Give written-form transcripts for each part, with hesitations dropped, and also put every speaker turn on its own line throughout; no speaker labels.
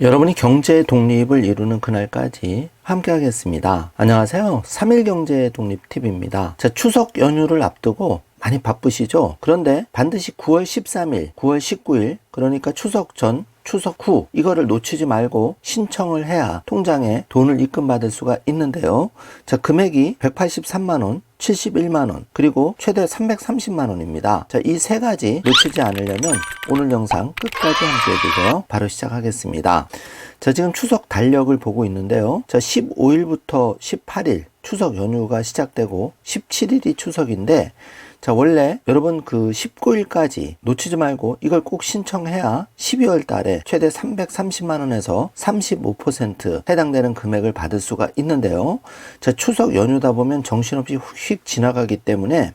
여러분이 경제 독립을 이루는 그날까지 함께 하겠습니다. 안녕하세요. 3일 경제 독립 팁입니다. 자, 추석 연휴를 앞두고 많이 바쁘시죠? 그런데 반드시 9월 13일, 9월 19일, 그러니까 추석 전, 추석 후 이거를 놓치지 말고 신청을 해야 통장에 돈을 입금받을 수가 있는데요. 자, 금액이 183만원, 71만원, 그리고 최대 330만원입니다. 자, 이 세 가지 놓치지 않으려면 오늘 영상 끝까지 함께 해주세요. 바로 시작하겠습니다. 자, 지금 추석 달력을 보고 있는데요. 자, 15일부터 18일 추석 연휴가 시작되고 17일이 추석인데, 자, 원래 여러분 그 19일까지 놓치지 말고 이걸 꼭 신청해야 12월 달에 최대 330만원에서 35% 해당되는 금액을 받을 수가 있는데요. 자, 추석 연휴다 보면 정신없이 휙 지나가기 때문에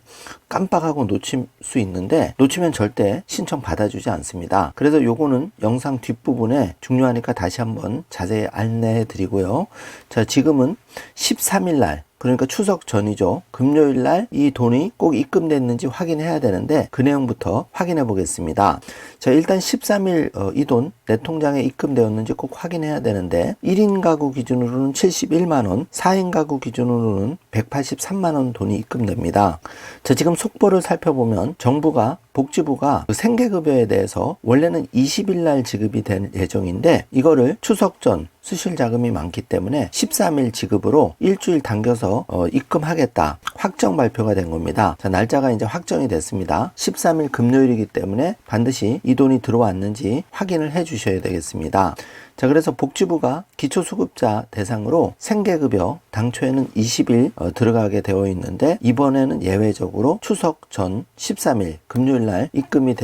깜빡하고 놓칠 수 있는데, 놓치면 절대 신청 받아주지 않습니다. 그래서 요거는 영상 뒷부분에 중요하니까 다시 한번 자세히 안내해 드리고요. 자, 지금은 13일 날, 그러니까 추석 전이죠. 금요일 날 이 돈이 꼭 입금됐는지 확인해야 되는데 그 내용부터 확인해 보겠습니다. 자, 일단 13일 이 돈 내 통장에 입금되었는지 꼭 확인해야 되는데 1인 가구 기준으로는 71만원, 4인 가구 기준으로는 183만원 돈이 입금됩니다. 자, 지금 속보를 살펴보면 정부가 복지부가 생계급여에 대해서 원래는 20일 날 지급이 될 예정인데 이거를 추석 전 수실 자금이 많기 때문에 13일 지급으로 일주일 당겨서 입금하겠다 확정 발표가 된 겁니다. 자, 날짜가 이제 확정이 됐습니다. 13일 금요일이기 때문에 반드시 이 돈이 들어왔는지 확인을 해 주셔야 되겠습니다. 자, 그래서 복지부가 기초수급자 대상으로 생계급여 당초에는 20일 들어가게 되어 있는데 이번에는 예외적으로 추석 전 13일 금요일 날 입금이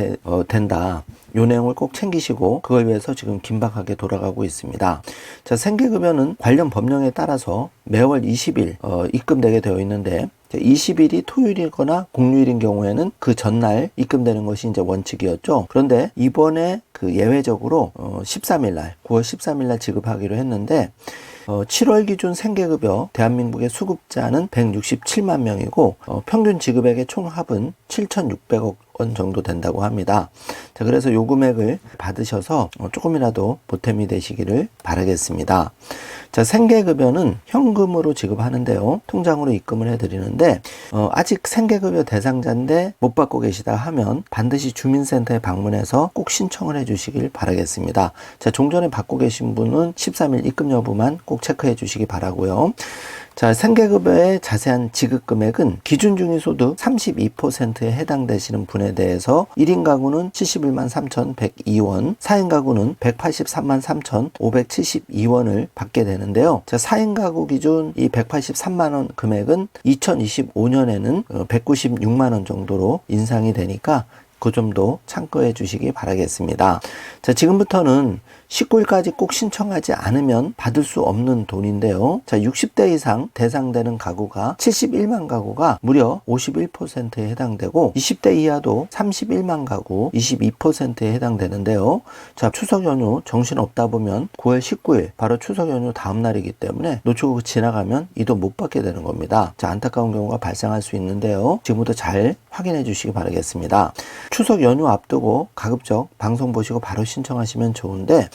된다. 요 내용을 꼭 챙기시고 그걸 위해서 지금 긴박하게 돌아가고 있습니다. 자, 생계급여는 관련 법령에 따라서 매월 20일 입금되게 되어 있는데 20일이 토요일이거나 공휴일인 경우에는 그 전날 입금되는 것이 이제 원칙이었죠. 그런데 이번에 그 예외적으로 13일 날, 9월 13일 날 지급하기로 했는데 7월 기준 생계급여 대한민국의 수급자는 167만 명이고 평균 지급액의 총합은 7,600억 원 정도 된다고 합니다. 자, 그래서 요 금액을 받으셔서 조금이라도 보탬이 되시기를 바라겠습니다. 자, 생계급여는 현금으로 지급하는데요. 통장으로 입금을 해드리는데 아직 생계급여 대상자인데 못 받고 계시다 하면 반드시 주민센터에 방문해서 꼭 신청을 해주시길 바라겠습니다. 자, 종전에 받고 계신 분은 13일 입금 여부만 꼭 체크해 주시기 바라고요. 자, 생계급여의 자세한 지급 금액은 기준 중위소득 32%에 해당되시는 분에 대해서 1인 가구는 71만 3,102원, 4인 가구는 183만 3,572원을 받게 되는데요. 자, 4인 가구 기준 이 183만원 금액은 2025년에는 196만원 정도로 인상이 되니까 그 점도 참고해 주시기 바라겠습니다. 자, 지금부터는 19일까지 꼭 신청하지 않으면 받을 수 없는 돈인데요. 자, 60대 이상 대상되는 가구가 71만 가구가 무려 51%에 해당되고 20대 이하도 31만 가구 22%에 해당되는데요. 자, 추석 연휴 정신 없다 보면 9월 19일 바로 추석 연휴 다음 날이기 때문에 놓치고 지나가면 이 돈 못 받게 되는 겁니다. 자, 안타까운 경우가 발생할 수 있는데요. 지금부터 잘 확인해 주시기 바라겠습니다. 추석 연휴 앞두고 가급적 방송 보시고 바로 신청하시면 좋은데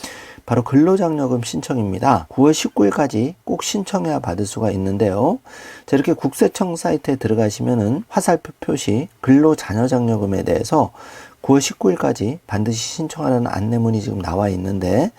바로 근로장려금 신청입니다. 9월 19일까지 꼭 신청해야 받을 수가 있는데요. 자, 이렇게 국세청 사이트에 들어가시면은 화살표 표시 근로자녀장려금에 대해서 9월 19일까지 반드시 신청하라는 안내문이 지금 나와 있는데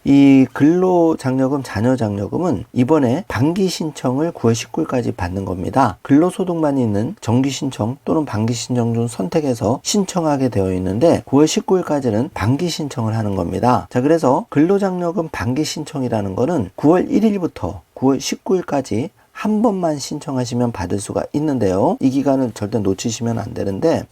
이 근로장려금, 자녀장려금은 이번에 반기 신청을 9월 19일까지 받는 겁니다. 근로소득만 있는 정기 신청 또는 반기 신청 중 선택해서 신청하게 되어 있는데 9월 19일까지는 반기 신청을 하는 겁니다. 자, 그래서 근로장려금 반기 신청이라는 거는 9월 1일부터 9월 19일까지 한 번만 신청하시면 받을 수가 있는데요. 이 기간을 절대 놓치시면 안 되는데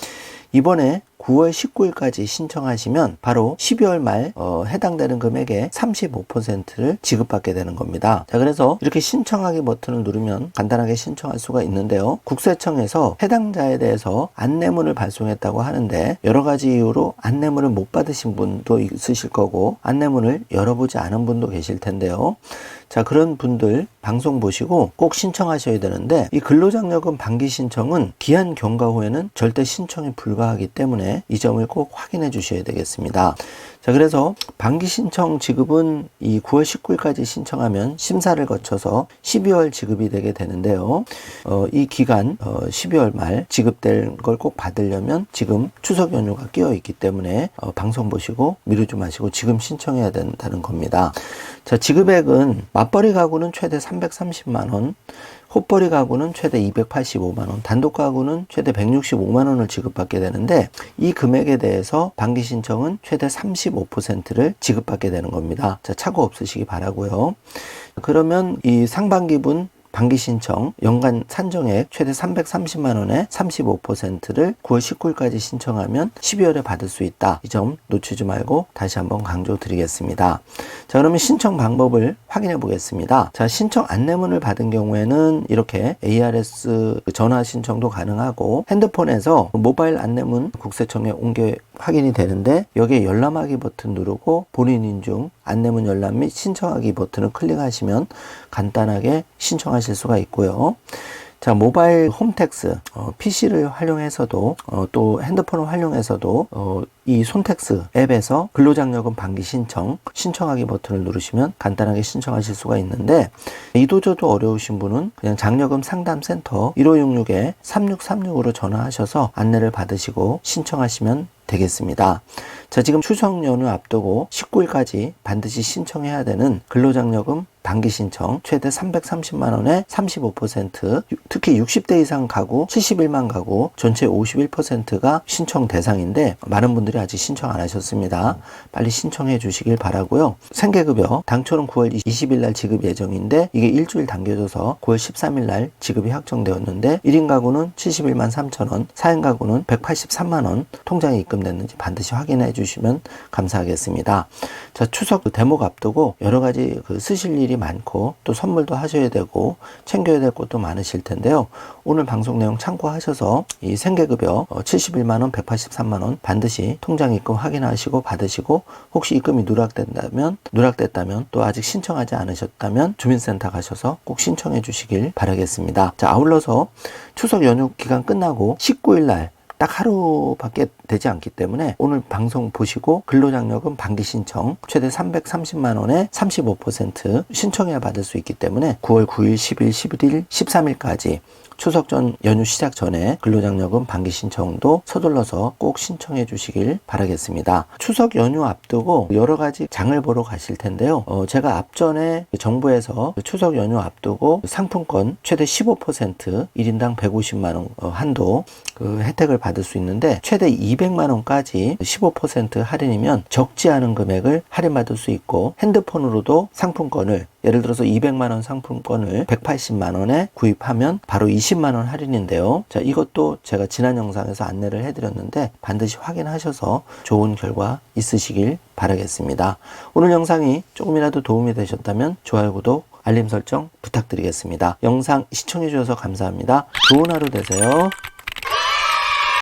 이번에 9월 19일까지 신청하시면 바로 12월 말 해당되는 금액의 35%를 지급받게 되는 겁니다. 자, 그래서 이렇게 신청하기 버튼을 누르면 간단하게 신청할 수가 있는데요. 국세청에서 해당자에 대해서 안내문을 발송했다고 하는데 여러 가지 이유로 안내문을 못 받으신 분도 있으실 거고 안내문을 열어보지 않은 분도 계실 텐데요. 자, 그런 분들 방송 보시고 꼭 신청하셔야 되는데 이 근로장려금 반기 신청은 기한 경과 후에는 절대 신청이 불가하기 때문에 이 점을 꼭 확인해 주셔야 되겠습니다. 자, 그래서 반기 신청 지급은 이 9월 19일까지 신청하면 심사를 거쳐서 12월 지급이 되게 되는데요. 이 기간 12월 말 지급될 걸 꼭 받으려면 지금 추석 연휴가 끼어 있기 때문에 방송 보시고 미루지 마시고 지금 신청해야 된다는 겁니다. 자, 지급액은 맞벌이 가구는 최대 330만 원, 헛벌이 가구는 최대 285만 원, 단독 가구는 최대 165만 원을 지급받게 되는데 이 금액에 대해서 반기 신청은 최대 35%를 지급받게 되는 겁니다. 자, 착오 없으시기 바라고요. 그러면 이 상반기분 반기 신청 연간 산정액 최대 330만 원에 35%를 9월 19일까지 신청하면 12월에 받을 수 있다. 이 점 놓치지 말고 다시 한번 강조드리겠습니다. 자, 그러면 신청 방법을 확인해 보겠습니다. 자, 신청 안내문을 받은 경우에는 이렇게 ARS 전화 신청도 가능하고 핸드폰에서 모바일 안내문 국세청에 옮겨 확인이 되는데 여기에 열람하기 버튼 누르고 본인 인증 안내문 열람 및 신청하기 버튼을 클릭하시면 간단하게 신청하실 수가 있고요. 자, 모바일 홈택스 PC를 활용해서도 또 핸드폰을 활용해서도 이 손택스 앱에서 근로장려금 반기 신청하기 버튼을 누르시면 간단하게 신청하실 수가 있는데 이도저도 어려우신 분은 그냥 장려금 상담센터 1566-3636으로 전화하셔서 안내를 받으시고 신청하시면 되겠습니다. 자, 지금 추석 연휴 앞두고 19일까지 반드시 신청해야 되는 근로장려금 반기 신청 최대 330만 원에 35%, 특히 60대 이상 가구 71만 가구 전체 51%가 신청 대상인데 많은 분들이 아직 신청 안 하셨습니다. 빨리 신청해 주시길 바라고요. 생계급여 당초는 9월 20일 날 지급 예정인데 이게 일주일 당겨져서 9월 13일 날 지급이 확정되었는데 1인 가구는 71만 3천 원, 4인 가구는 183만 원 통장에 입금됐는지 반드시 확인해 주시면 감사하겠습니다. 자, 추석 대목 앞두고 여러 가지 쓰실 일이 많고 또 선물도 하셔야 되고 챙겨야 될 것도 많으실 텐데요. 오늘 방송 내용 참고하셔서 이 생계급여 71만 원, 183만 원 반드시 통장 입금 확인하시고 받으시고 혹시 입금이 누락됐다면 또 아직 신청하지 않으셨다면 주민센터 가셔서 꼭 신청해 주시길 바라겠습니다. 자, 아울러서 추석 연휴 기간 끝나고 19일 날 딱 하루밖에 되지 않기 때문에 오늘 방송 보시고 근로장려금 반기 신청 최대 330만 원에 35% 신청해야 받을 수 있기 때문에 9월 9일, 10일, 11일, 13일까지 추석 전 연휴 시작 전에 근로장려금 반기 신청도 서둘러서 꼭 신청해 주시길 바라겠습니다. 추석 연휴 앞두고 여러 가지 장을 보러 가실 텐데요. 제가 앞전에 정부에서 추석 연휴 앞두고 상품권 최대 15% 1인당 150만 원 한도 혜택을 받을 수 있는데 최대 200만 원까지 15% 할인이면 적지 않은 금액을 할인받을 수 있고 핸드폰으로도 상품권을 예를 들어서 200만 원 상품권을 180만 원에 구입하면 바로 20만 원 할인인데요. 자, 이것도 제가 지난 영상에서 안내를 해드렸는데 반드시 확인하셔서 좋은 결과 있으시길 바라겠습니다. 오늘 영상이 조금이라도 도움이 되셨다면 좋아요, 구독, 알림 설정 부탁드리겠습니다. 영상 시청해 주셔서 감사합니다. 좋은 하루 되세요.